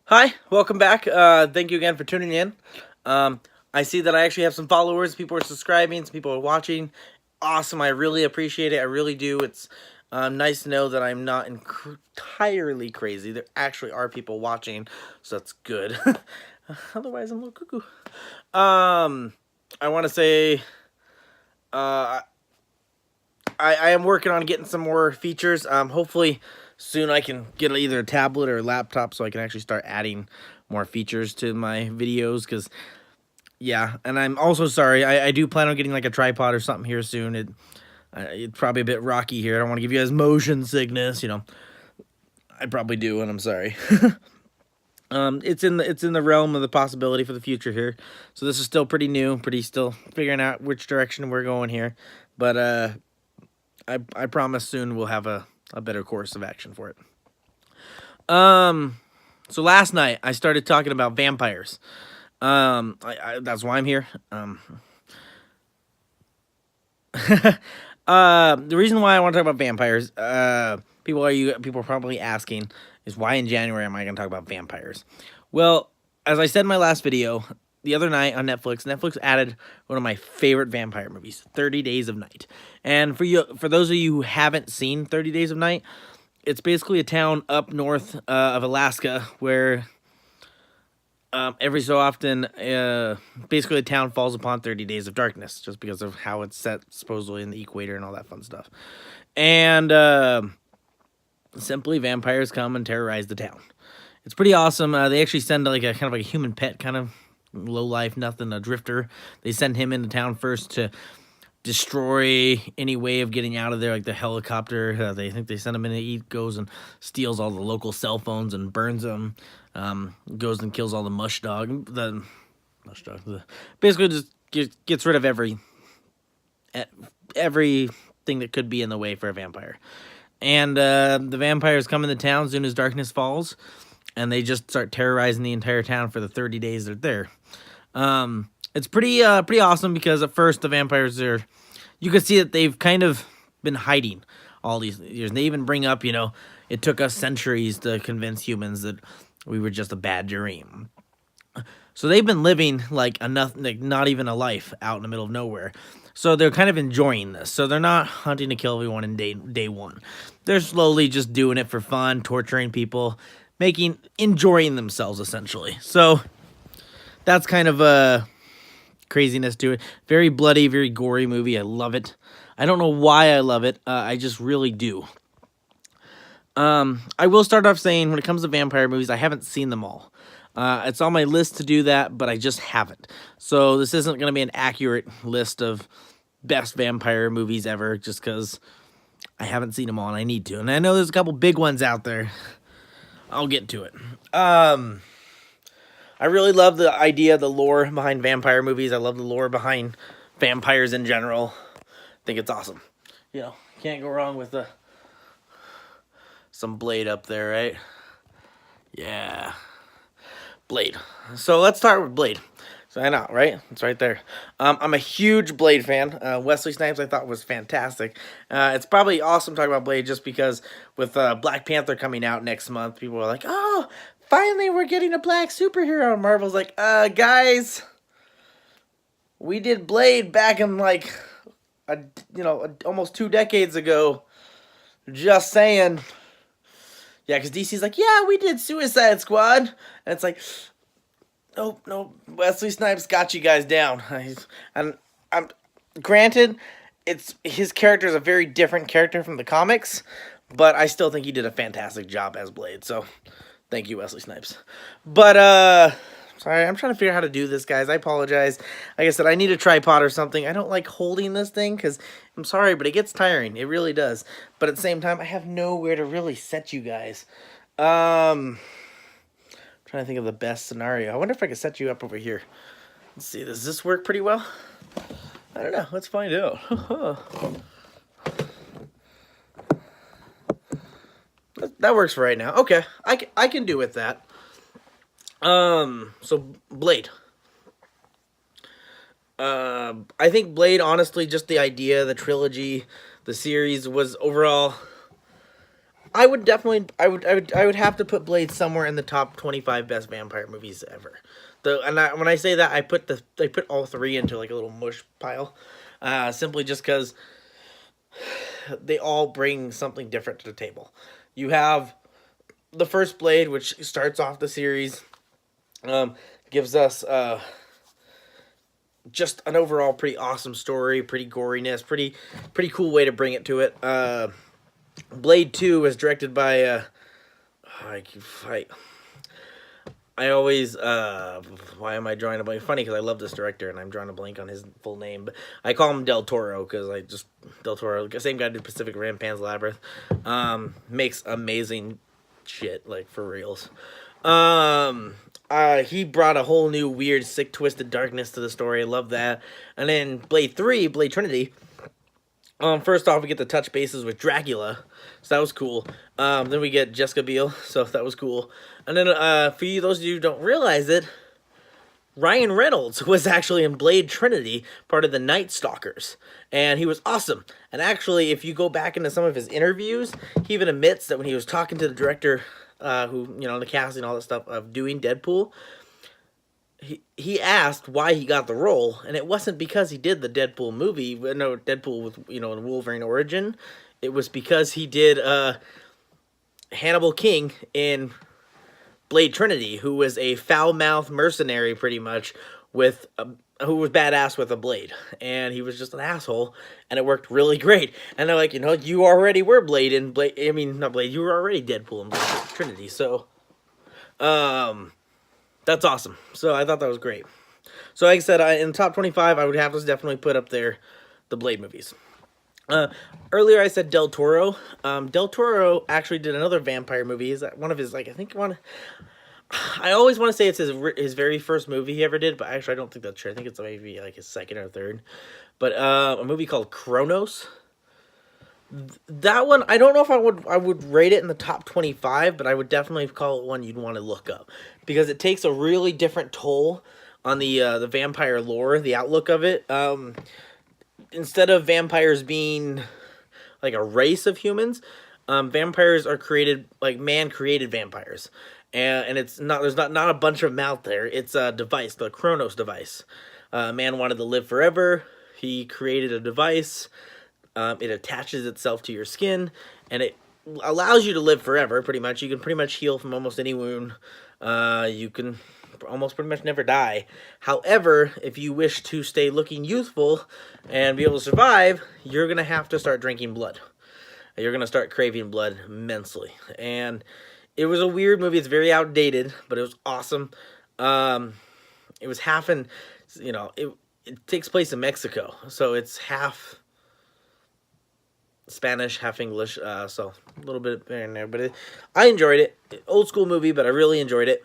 Hi, welcome back. Thank you again for tuning in. Um, I see that I actually have some followers. People are subscribing. Some people are watching. Awesome. I really appreciate it. I really do. It's nice to know that I'm not entirely crazy. There actually are people watching, so that's good. Otherwise, I'm a little cuckoo. I want to say uh, I am working on getting some more features. Hopefully soon I can get either a tablet or a laptop so I can actually start adding more features to my videos. Because yeah, and I'm also sorry. I do plan on getting like a tripod or something here soon. It's probably a bit rocky here. I don't want to give you guys motion sickness. I probably do, and I'm sorry. It's in the realm of the possibility for the future here. So this is still pretty new, pretty still figuring out which direction we're going here. But I promise soon we'll have a better course of action for it. Um, so last night I started talking about vampires. That's why I'm here. The reason why I want to talk about vampires, people are probably asking, is why in January am I going to talk about vampires? Well, as I said in my last video, the other night on Netflix added one of my favorite vampire movies, 30 Days of Night. And for those of you who haven't seen 30 Days of Night, it's basically a town up north of Alaska where every so often, basically, the town falls upon 30 days of darkness just because of how it's set, supposedly in the equator and all that fun stuff. And simply, vampires come and terrorize the town. It's pretty awesome. They actually send like a kind of like a human pet, kind of low life, nothing, a drifter. They send him into town first to destroy any way of getting out of there, like the helicopter. They think they send him in. He goes and steals all the local cell phones and burns them. Goes and kills all the mush dog. The mush dog. Basically, just gets rid of everything that could be in the way for a vampire. And the vampires come into town as soon as darkness falls, and they just start terrorizing the entire town for the 30 days they're there. It's pretty awesome because at first the vampires are, you can see that they've kind of been hiding all these years. And they even bring up, it took us centuries to convince humans that we were just a bad dream. So they've been living like not even a life out in the middle of nowhere. So they're kind of enjoying this. So they're not hunting to kill everyone in day one. They're slowly just doing it for fun, torturing people, enjoying themselves essentially. So that's kind of a craziness to it. Very bloody, very gory movie. I love it. I don't know why I love it. I just really do. I will start off saying when it comes to vampire movies, I haven't seen them all. It's on my list to do that, but I just haven't. So this isn't going to be an accurate list of best vampire movies ever, just because I haven't seen them all and I need to. And I know there's a couple big ones out there. I'll get to it. I really love the idea, the lore behind vampire movies. I love the lore behind vampires in general. I think it's awesome. Can't go wrong with some Blade up there, right? Yeah. Blade. So let's start with Blade. So I know, right? It's right there. I'm a huge Blade fan. Wesley Snipes I thought was fantastic. It's probably awesome talking about Blade just because with Black Panther coming out next month, people are like, oh, finally we're getting a black superhero. And Marvel's like, guys, we did Blade back in like, almost 2 decades ago. Just saying. Yeah, because DC's like, yeah, we did Suicide Squad. And it's like, nope, Wesley Snipes got you guys down. I'm granted, his character is a very different character from the comics, but I still think he did a fantastic job as Blade. So, thank you, Wesley Snipes. But sorry, I'm trying to figure out how to do this, guys. I apologize. Like I said, I need a tripod or something. I don't like holding this thing because I'm sorry, but it gets tiring. It really does. But at the same time, I have nowhere to really set you guys. Trying to think of the best scenario. I wonder if I could set you up over here. Let's see. Does this work pretty well? I don't know. Let's find out. That works for right now. Okay, I can do with that. So Blade. I think Blade, honestly, just the idea, the trilogy, the series was overall I would definitely, I would have to put Blade somewhere in the top 25 best vampire movies ever. When I say that, I put all three into like a little mush pile, simply just because they all bring something different to the table. You have the first Blade, which starts off the series, gives us just an overall pretty awesome story, pretty goriness, pretty cool way to bring it to it. Blade 2 was directed by I always why am I drawing a blank? Funny because I love this director and I'm drawing a blank on his full name, but I call him Del Toro because Del Toro, same guy did Pacific Rim, Pan's Labyrinth, makes amazing shit, like for reals. He brought a whole new weird, sick, twisted darkness to the story. I love that. And then Blade 3, Blade Trinity. First off, we get to touch bases with Dracula, so that was cool. Then we get Jessica Biel, so that was cool. And then, for you, those of you who don't realize it, Ryan Reynolds was actually in Blade Trinity, part of the Night Stalkers, and he was awesome. And actually, if you go back into some of his interviews, he even admits that when he was talking to the director, who, you know, the casting, all that stuff of doing Deadpool, he asked why he got the role, and it wasn't because he did the Deadpool movie, no, Deadpool with, you know, Wolverine origin. It was because he did Hannibal King in Blade Trinity, who was a foul-mouthed mercenary, pretty much, who was badass with a blade, and he was just an asshole, and it worked really great. And they're like, you know, you already were Blade in Blade. I mean, not Blade. You were already Deadpool in Blade Trinity. So, that's awesome. So I thought that was great. So like I said, in the top 25, I would have to definitely put up there the Blade movies. Earlier I said Del Toro. Del Toro actually did another vampire movie. Is that one of his, like, I think one... I always want to say it's his very first movie he ever did, but actually I don't think that's true. I think it's maybe like his second or third. But a movie called Kronos. That one, I don't know if I would rate it in the top 25, but I would definitely call it one you'd want to look up, because it takes a really different toll on the vampire lore, the outlook of it. Instead of vampires being like a race of humans, vampires are created, like man-created vampires. And it's not, there's not a bunch of them out there. It's a device, the Kronos device. Man wanted to live forever. He created a device. It attaches itself to your skin, and it allows you to live forever, pretty much. You can pretty much heal from almost any wound. You can almost pretty much never die. However, if you wish to stay looking youthful and be able to survive, you're going to have to start drinking blood. You're going to start craving blood immensely. And it was a weird movie. It's very outdated, but it was awesome. It was half in, you know, it takes place in Mexico, so it's half Spanish, half English, so a little bit in there, but I enjoyed it. Old school movie, but I really enjoyed it.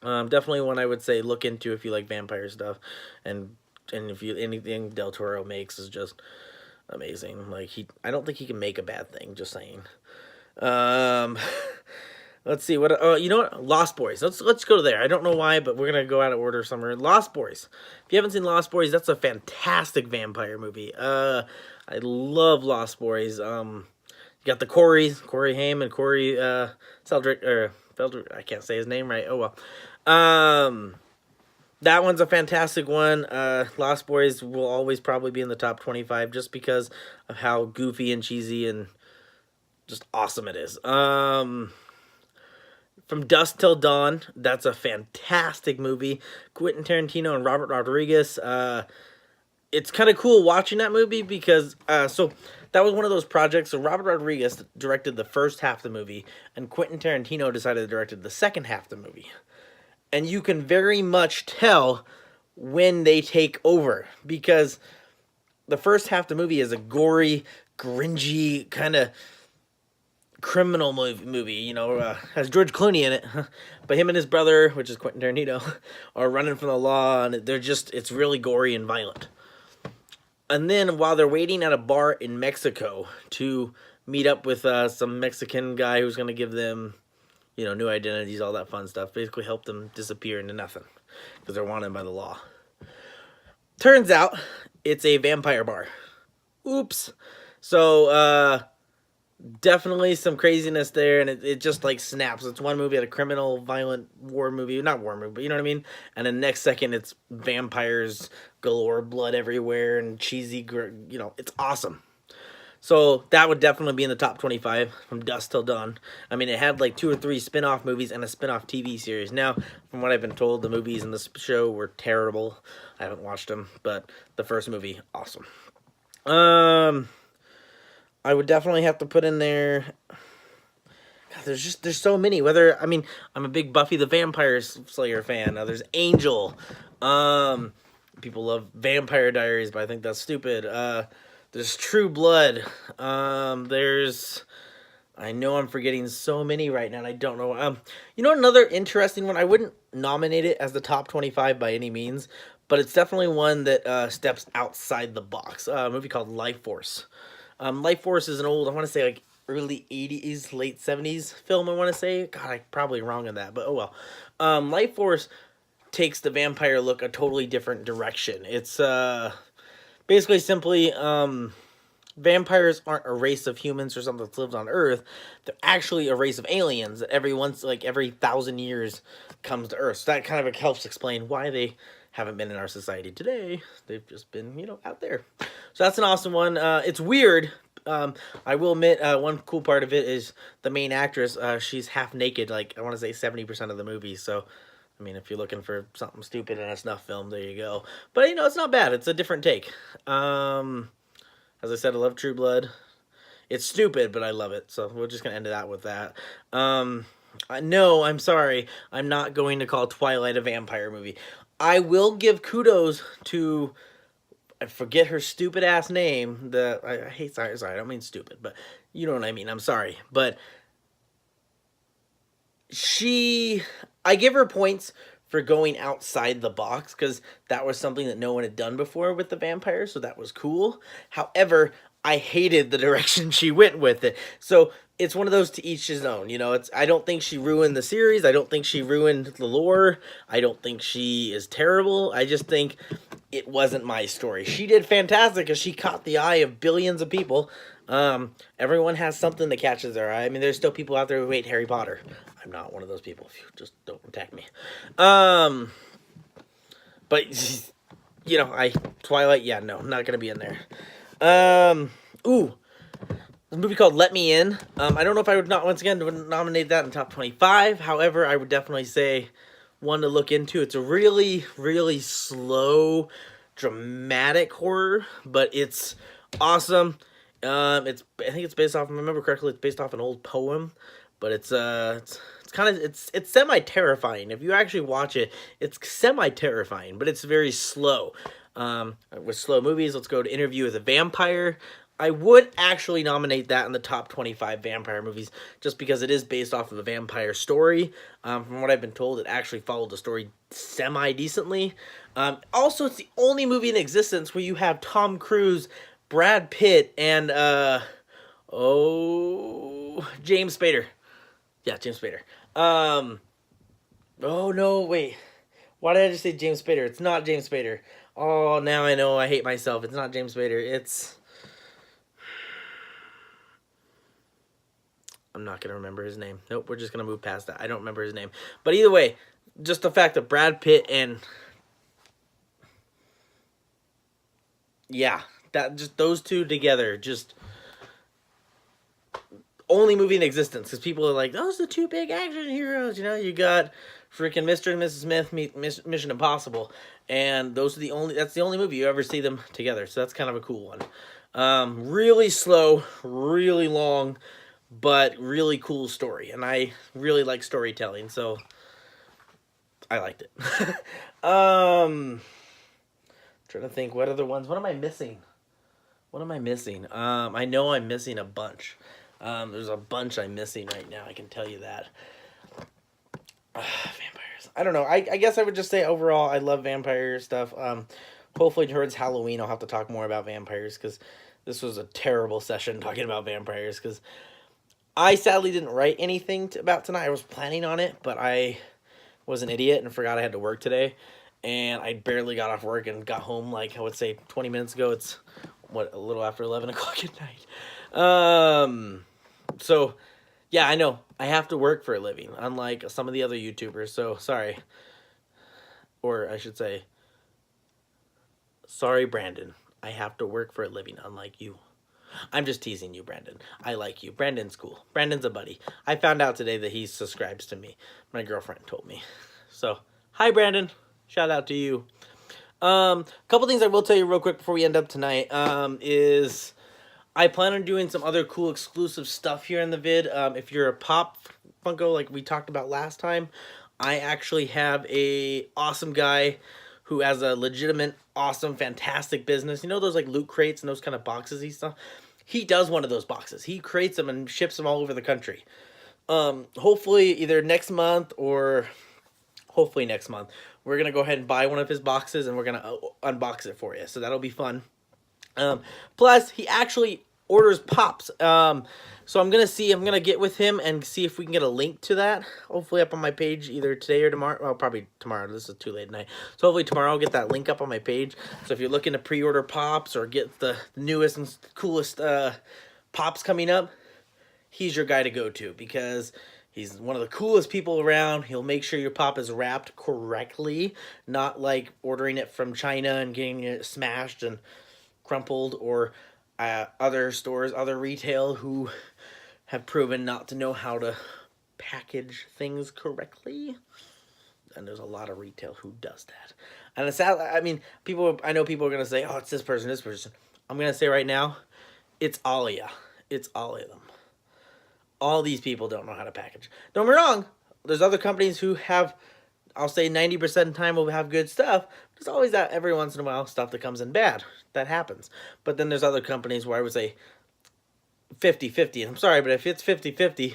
Definitely one I would say look into if you like vampire stuff, and if you, anything Del Toro makes is just amazing. Like, I don't think he can make a bad thing, just saying. Let's see what. You know what? Lost Boys. Let's go to there. I don't know why, but we're gonna go out of order somewhere. Lost Boys. If you haven't seen Lost Boys, that's a fantastic vampire movie. I love Lost Boys. You got the Corey Haim and Corey Seldrick, or Feldrick. I can't say his name right. Oh well. That one's a fantastic one. Lost Boys will always probably be in the top 25 just because of how goofy and cheesy and just awesome it is. From Dusk Till Dawn, that's a fantastic movie. Quentin Tarantino and Robert Rodriguez. It's kind of cool watching that movie because, so that was one of those projects. So Robert Rodriguez directed the first half of the movie, and Quentin Tarantino decided to direct the second half of the movie. And you can very much tell when they take over, because the first half of the movie is a gory, gringy, kind of criminal movie, you know, has George Clooney in it, but him and his brother, which is Quentin Tarantino, are running from the law, and it's really gory and violent. And then while they're waiting at a bar in Mexico to meet up with some Mexican guy who's going to give them, you know, new identities, all that fun stuff, basically help them disappear into nothing because they're wanted by the law. Turns out it's a vampire bar. Oops. So, definitely some craziness there, and it just like snaps. It's one movie, a criminal, violent war movie, not war movie, but you know what I mean. And then next second, it's vampires galore, blood everywhere, and cheesy. It's awesome. So that would definitely be in the top 25 from dusk till dawn. I mean, it had like 2 or 3 spin-off movies and a spin-off TV series. Now, from what I've been told, the movies in this show were terrible. I haven't watched them, but the first movie, awesome. Um, I would definitely have to put in there. God, there's so many. I'm a big Buffy the Vampire Slayer fan. There's Angel. Um, People love Vampire Diaries, but I think that's stupid. There's True Blood. There's. I know I'm forgetting so many right now, and I don't know. Another interesting one. I wouldn't nominate it as the top 25 by any means, but it's definitely one that steps outside the box. A movie called Life Force. Life Force is an old, I want to say like early 80s, late 70s film, I want to say. God, I'm probably wrong on that, but oh well. Life Force takes the vampire look a totally different direction. It's basically simply vampires aren't a race of humans or something that lives on Earth. They're actually a race of aliens that every 1,000 years comes to Earth. So that kind of helps explain why they haven't been in our society today. They've just been, out there. So that's an awesome one. It's weird. I will admit, one cool part of it is the main actress. She's half naked, like I want to say 70% of the movie. So, I mean, if you're looking for something stupid in a snuff film, there you go. But it's not bad. It's a different take. As I said, I love True Blood. It's stupid, but I love it. So we're just gonna end that with that. No, I'm sorry. I'm not going to call Twilight a vampire movie. I will give kudos to, I forget her stupid ass name. I hate, sorry, I don't mean stupid, but you know what I mean. I'm sorry, but I give her points for going outside the box because that was something that no one had done before with the vampire, so that was cool. However, I hated the direction she went with it. So it's one of those to each his own. I don't think she ruined the series. I don't think she ruined the lore. I don't think she is terrible. I just think it wasn't my story. She did fantastic because she caught the eye of billions of people. Everyone has something that catches their eye. I mean, there's still people out there who hate Harry Potter. I'm not one of those people. Just don't attack me. But Twilight. Yeah, no, I'm not gonna be in there. Ooh, a movie called Let Me In. I don't know if I would not once again nominate that in top 25. However, I would definitely say one to look into. It's a really, really slow, dramatic horror, but it's awesome. I think it's based off. If I remember correctly, it's based off an old poem, but it's kind of it's semi terrifying. If you actually watch it, it's semi terrifying, but it's very slow. With slow movies, let's go to Interview with a Vampire. I would actually nominate that in the top 25 vampire movies just because it is based off of a vampire story. From what I've been told, it actually followed the story semi-decently. Also, it's the only movie in existence where you have Tom Cruise, Brad Pitt, and, James Spader. Yeah, James Spader. Oh, no, wait. Why did I just say James Spader? It's not James Spader. Oh, now I know. I hate myself. It's not James Spader. I'm not going to remember his name. Nope, we're just going to move past that. I don't remember his name. But either way, just the fact that Brad Pitt and... Yeah, just those two together, just... Only movie in existence. Because people are like, those are the two big action heroes. You got freaking Mr. and Mrs. Smith meet Mission Impossible. And that's the only movie you ever see them together. So that's kind of a cool one. Really slow, really long, but really cool story. And I really like storytelling, so I liked it. Trying to think what other ones. What am I missing? I know I'm missing a bunch. There's a bunch I'm missing right now, I can tell you that. Vampires. I don't know. I guess I would just say overall I love vampire stuff. Hopefully towards Halloween I'll have to talk more about vampires because this was a terrible session talking about vampires because I sadly didn't write anything about tonight. I was planning on it, but I was an idiot and forgot I had to work today. And I barely got off work and got home, like, I would say 20 minutes ago. It's, a little after 11 o'clock at night. So, yeah, I know. I have to work for a living, unlike some of the other YouTubers. So, sorry. Or I should say, sorry, Brandon. I have to work for a living, unlike you. I'm just teasing you, Brandon. I like you. Brandon's cool. Brandon's a buddy. I found out today that he subscribes to me. My girlfriend told me. So, hi, Brandon. Shout out to you. A couple things I will tell you real quick before we end up tonight is I plan on doing some other cool exclusive stuff here in the vid. If you're a Pop Funko like we talked about last time, I actually have a awesome guy who has a legitimate, awesome, fantastic business. You know those like loot crates and those kind of boxes and stuff? He does one of those boxes. He creates them and ships them all over the country. Hopefully either next month or hopefully next month, we're going to go ahead and buy one of his boxes and we're going to unbox it for you. So that'll be fun. Plus, he actually orders pops. So I'm gonna get with him and see if we can get a link to that. Hopefully up on my page either today or tomorrow. Well, probably tomorrow. This is too late at night. So hopefully tomorrow I'll get that link up on my page. So if you're looking to pre-order pops or get the newest and coolest pops coming up, he's your guy to go to because he's one of the coolest people around. He'll make sure your pop is wrapped correctly, not like ordering it from China and getting it smashed and crumpled, or other stores, other retail who have proven not to know how to package things correctly. And there's a lot of retail who does that. And it's sad. I mean, I know people are gonna say, "Oh, it's this person, this person." I'm gonna say right now, it's all of you. It's all of them. All these people don't know how to package. Don't get me wrong. There's other companies who have, I'll say 90% of the time will have good stuff. There's always that every once in a while stuff that comes in bad. That happens. But then there's other companies where I would say 50-50. And I'm sorry, but if it's 50-50,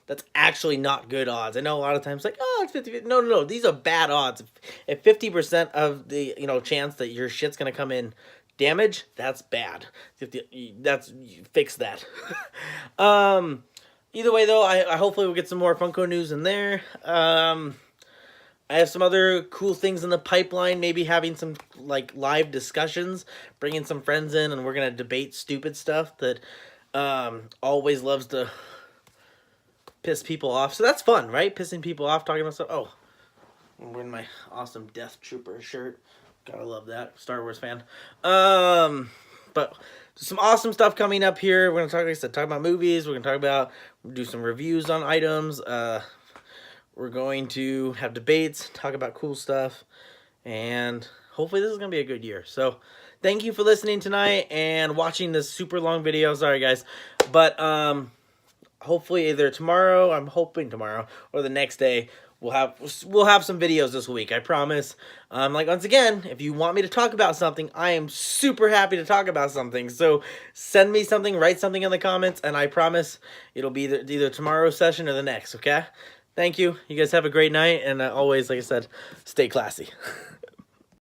that's actually not good odds. I know a lot of times like, oh, it's 50-50. No. These are bad odds. If 50% of the, chance that your shit's going to come in damage, that's bad. Fix that. Either way, though, I hopefully will get some more Funko news in there. I have some other cool things in the pipeline, maybe having some like live discussions, bringing some friends in, and we're going to debate stupid stuff that always loves to piss people off. So that's fun, right? Pissing people off, talking about stuff. Oh, I'm wearing my awesome Death Trooper shirt. Gotta love that. Star Wars fan. But some awesome stuff coming up here. We're going to talk about movies. We're going to do some reviews on items. We're going to have debates, talk about cool stuff, and hopefully this is going to be a good year. So thank you for listening tonight and watching this super long video. Sorry, guys. But hopefully either tomorrow, I'm hoping tomorrow, or the next day, we'll have some videos this week. I promise. Like, once again, if you want me to talk about something, I am super happy to talk about something. So send me something, write something in the comments, and I promise it'll be either tomorrow's session or the next, okay? Thank you. You guys have a great night, and always, like I said, stay classy.